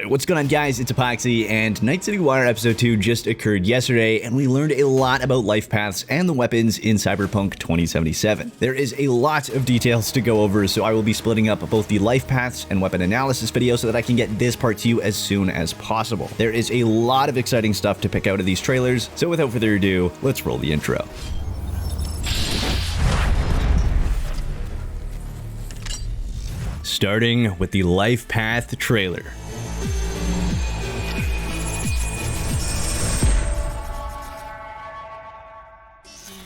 Alright, what's going on guys, it's Epoxy, and Night City Wire episode 2 just occurred yesterday, and we learned a lot about Lifepaths and the weapons in Cyberpunk 2077. There is a lot of details to go over, so I will be splitting up both the Lifepaths and weapon analysis video so that I can get this part to you as soon as possible. There is a lot of exciting stuff to pick out of these trailers, so without further ado, let's roll the intro. Starting with the Lifepath trailer.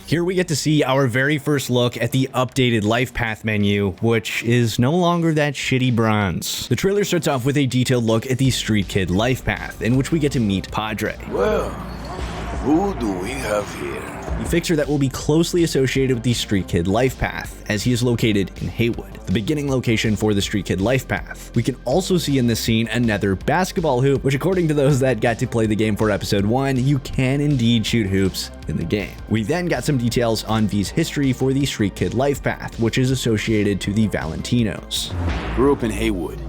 Here we get to see our very first look at the updated Lifepath menu, which is no longer that shitty bronze. The trailer starts off with a detailed look at the Street Kid Lifepath, in which we get to meet Padre. Well, who do we have here? The fixer that will be closely associated with the Street Kid Lifepath, as he is located in Haywood, the beginning location for the Street Kid Lifepath. We can also see in this scene another basketball hoop, which according to those that got to play the game for episode 1, you can indeed shoot hoops in the game. We then got some details on V's history for the Street Kid Lifepath, which is associated to the Valentinos. Grew up in Haywood.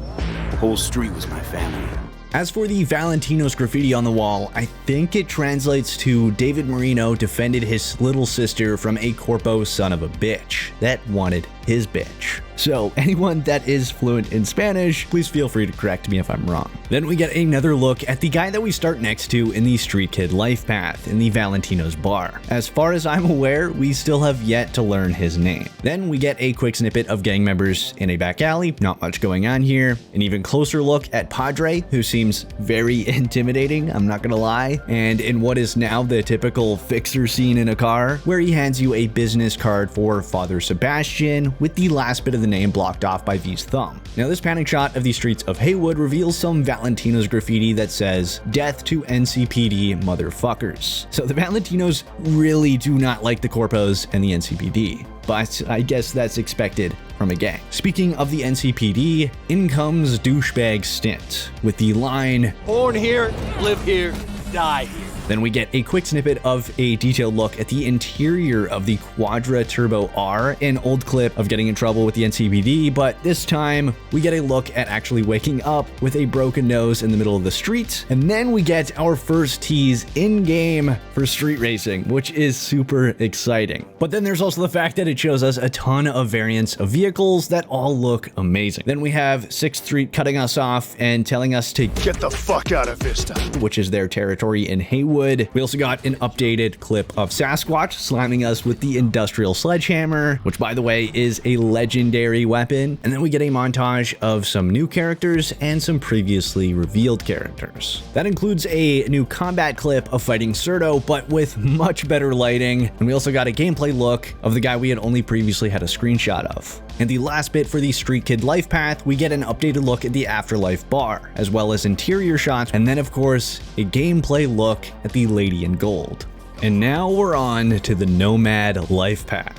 The whole street was my family. As for the Valentinos graffiti on the wall, I think it translates to David Marino defended his little sister from a corpo son of a bitch that wanted his bitch. So anyone that is fluent in Spanish, please feel free to correct me if I'm wrong. Then we get another look at the guy that we start next to in the Street Kid Lifepath in the Valentino's bar. As far as I'm aware, we still have yet to learn his name. Then we get a quick snippet of gang members in a back alley, not much going on here. An even closer look at Padre, who seems very intimidating, I'm not gonna lie, and in what is now the typical fixer scene in a car, where he hands you a business card for Father Sebastian, with the last bit of the name blocked off by V's thumb. Now this panning shot of the streets of Haywood reveals some Valentinos graffiti that says, "Death to NCPD motherfuckers." So the Valentinos really do not like the corpos and the NCPD, but I guess that's expected from a gang. Speaking of the NCPD, in comes douchebag Stint with the line, "Born here, live here, die here." Then we get a quick snippet of a detailed look at the interior of the Quadra Turbo R, an old clip of getting in trouble with the NCPD, but this time we get a look at actually waking up with a broken nose in the middle of the street. And then we get our first tease in-game for street racing, which is super exciting. But then there's also the fact that it shows us a ton of variants of vehicles that all look amazing. Then we have 6th Street cutting us off and telling us to get the fuck out of Vista, which is their territory in Haywood. We also got an updated clip of Sasquatch slamming us with the industrial sledgehammer, which by the way is a legendary weapon. And then we get a montage of some new characters and some previously revealed characters. That includes a new combat clip of fighting Serto, but with much better lighting. And we also got a gameplay look of the guy we had only previously had a screenshot of. And the last bit for the Street Kid Lifepath, we get an updated look at the Afterlife bar, as well as interior shots, and then of course, a gameplay look at the Lady in Gold. And now we're on to the Nomad Lifepath.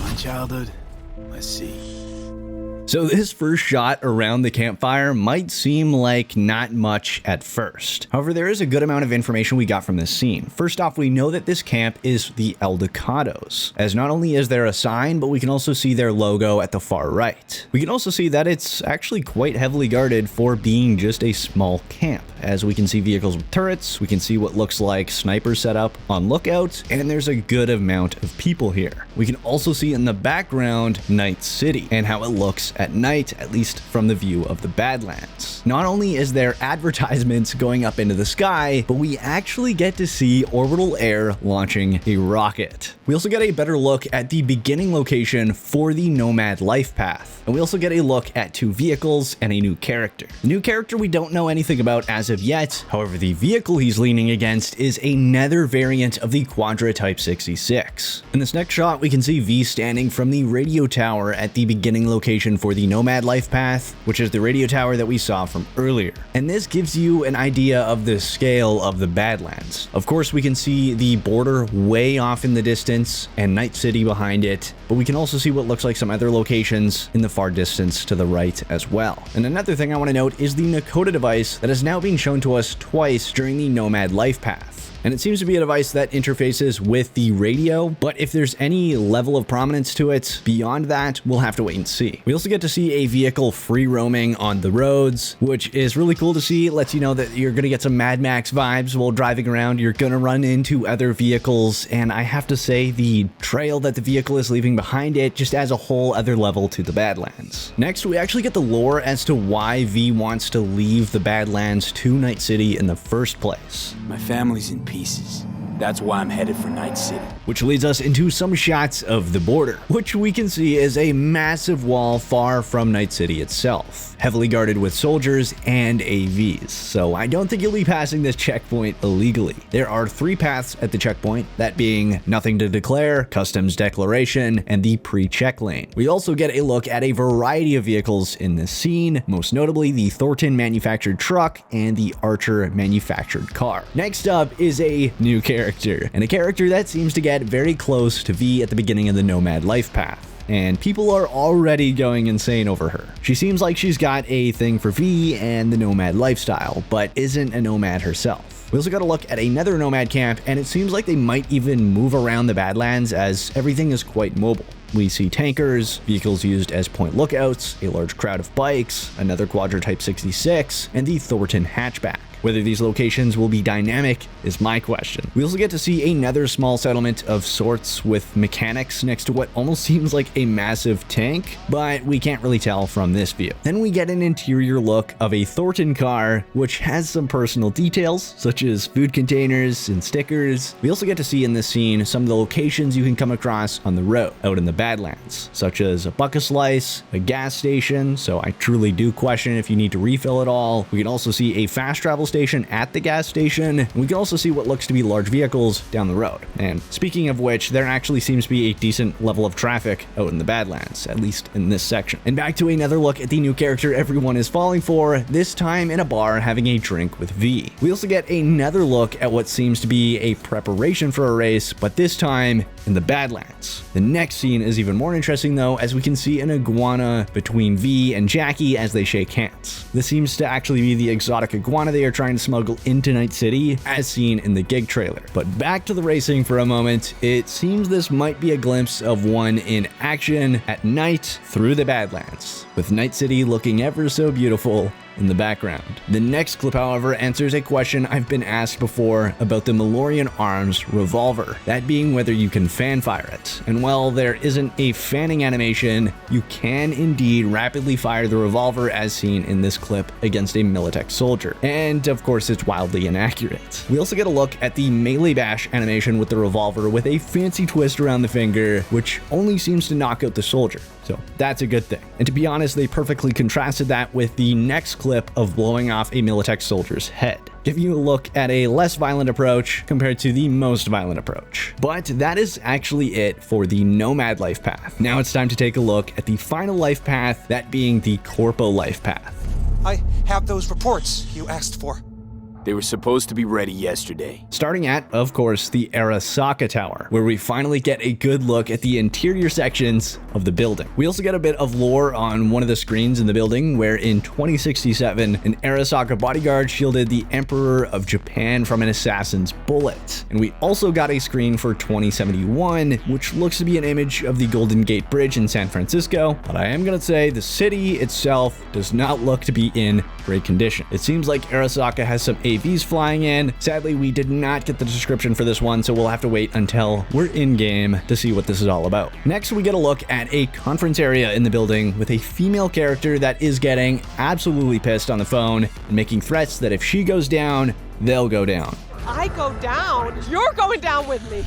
My childhood? Let's see. So this first shot around the campfire might seem like not much at first. However, there is a good amount of information we got from this scene. First off, we know that this camp is the Eldecados, as not only is there a sign, but we can also see their logo at the far right. We can also see that it's actually quite heavily guarded for being just a small camp, as we can see vehicles with turrets, we can see what looks like snipers set up on lookout, and there's a good amount of people here. We can also see in the background Night City and how it looks at night, at least from the view of the Badlands. Not only is there advertisements going up into the sky, but we actually get to see Orbital Air launching a rocket. We also get a better look at the beginning location for the Nomad Lifepath, and we also get a look at 2 vehicles and a new character. The new character we don't know anything about as of yet, however the vehicle he's leaning against is another variant of the Quadra Type 66. In this next shot, we can see V standing from the radio tower at the beginning location for the Nomad Lifepath, which is the radio tower that we saw from earlier. And this gives you an idea of the scale of the Badlands. Of course, we can see the border way off in the distance and Night City behind it, but we can also see what looks like some other locations in the far distance to the right as well. And another thing I want to note is the Nakota device that is now being shown to us twice during the Nomad Lifepath. And it seems to be a device that interfaces with the radio, but if there's any level of prominence to it beyond that, we'll have to wait and see. We also get to see a vehicle free roaming on the roads, which is really cool to see. It lets you know that you're gonna get some Mad Max vibes while driving around. You're gonna run into other vehicles, and I have to say the trail that the vehicle is leaving behind it just adds a whole other level to the Badlands. Next, we actually get the lore as to why V wants to leave the Badlands to Night City in the first place. My family's in pieces. That's why I'm headed for Night City. Which leads us into some shots of the border, which we can see is a massive wall far from Night City itself, heavily guarded with soldiers and AVs, so I don't think you'll be passing this checkpoint illegally. There are 3 paths at the checkpoint, that being nothing to declare, customs declaration, and the pre-check lane. We also get a look at a variety of vehicles in this scene, most notably the Thornton manufactured truck and the Archer manufactured car. Next up is a new character, and a character that seems to get very close to V at the beginning of the Nomad Lifepath, and people are already going insane over her. She seems like she's got a thing for V and the Nomad lifestyle, but isn't a nomad herself. We also got a look at another Nomad camp, and it seems like they might even move around the Badlands as everything is quite mobile. We see tankers, vehicles used as point lookouts, a large crowd of bikes, another Quadra Type 66, and the Thornton hatchback. Whether these locations will be dynamic is my question. We also get to see another small settlement of sorts with mechanics next to what almost seems like a massive tank, but we can't really tell from this view. Then we get an interior look of a Thornton car, which has some personal details, such as food containers and stickers. We also get to see in this scene some of the locations you can come across on the road out in the Badlands, such as a Buck a Slice, a gas station, so I truly do question if you need to refill it all. We can also see a fast travel station at the gas station. We can also see what looks to be large vehicles down the road. And speaking of which, there actually seems to be a decent level of traffic out in the Badlands, at least in this section. And back to another look at the new character everyone is falling for, this time in a bar having a drink with V. We also get another look at what seems to be a preparation for a race, but this time in the Badlands. The next scene is even more interesting though, as we can see an iguana between V and Jackie as they shake hands. This seems to actually be the exotic iguana they are trying to smuggle into Night City, as seen in the gig trailer. But back to the racing for a moment, it seems this might be a glimpse of one in action at night through the Badlands, with Night City looking ever so beautiful in the background. The next clip, however, answers a question I've been asked before about the Malorian Arms revolver, that being whether you can fan fire it. And while there isn't a fanning animation, you can indeed rapidly fire the revolver as seen in this clip against a Militech soldier. And of course, it's wildly inaccurate. We also get a look at the melee bash animation with the revolver with a fancy twist around the finger, which only seems to knock out the soldier. So that's a good thing. And to be honest, they perfectly contrasted that with the next clip of blowing off a Militech soldier's head, giving you a look at a less violent approach compared to the most violent approach. But that is actually it for the Nomad life path. Now it's time to take a look at the final life path, that being the Corpo life path. I have those reports you asked for. They were supposed to be ready yesterday. Starting at, of course, the Arasaka Tower, where we finally get a good look at the interior sections of the building. We also get a bit of lore on one of the screens in the building, where in 2067, an Arasaka bodyguard shielded the Emperor of Japan from an assassin's bullet. And we also got a screen for 2071, which looks to be an image of the Golden Gate Bridge in San Francisco, but I am gonna say the city itself does not look to be in great condition. It seems like Arasaka has some AVs flying in. Sadly, we did not get the description for this one, so we'll have to wait until we're in game to see what this is all about. Next, we get a look at a conference area in the building with a female character that is getting absolutely pissed on the phone and making threats that if she goes down, they'll go down. I go down, you're going down with me.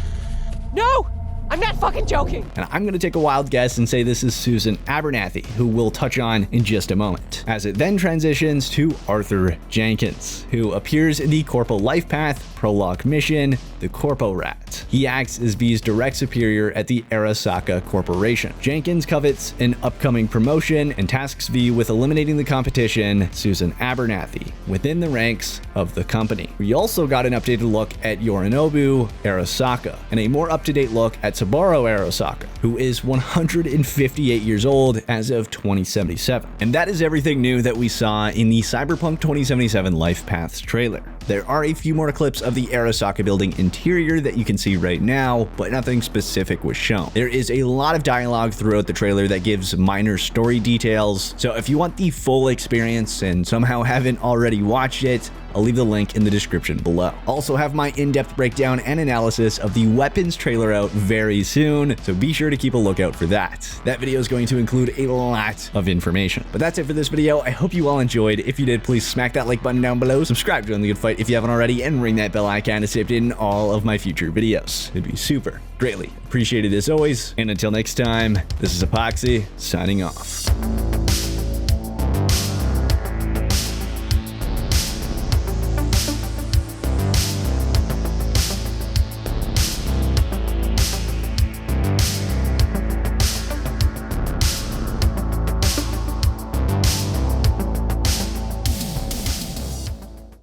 No! I'm not fucking joking. And I'm going to take a wild guess and say this is Susan Abernathy, who we'll touch on in just a moment, as it then transitions to Arthur Jenkins, who appears in the Corpo Life Path prologue mission, the Corpo Rat. He acts as V's direct superior at the Arasaka Corporation. Jenkins covets an upcoming promotion and tasks V with eliminating the competition, Susan Abernathy, within the ranks of the company. We also got an updated look at Yorinobu Arasaka, and a more up-to-date look at Matsubara Arasaka, who is 158 years old as of 2077. And that is everything new that we saw in the Cyberpunk 2077 Lifepaths trailer. There are a few more clips of the Arasaka building interior that you can see right now, but nothing specific was shown. There is a lot of dialogue throughout the trailer that gives minor story details, so if you want the full experience and somehow haven't already watched it, I'll leave the link in the description below. Also have my in-depth breakdown and analysis of the weapons trailer out very soon, so be sure to keep a lookout for that. That video is going to include a lot of information. But that's it for this video. I hope you all enjoyed. If you did, please smack that like button down below, subscribe to Join the Good Fight if you haven't already, and ring that bell icon to stay updated in all of my future videos. It'd be super greatly appreciated as always, and until next time, this is Epoxy signing off.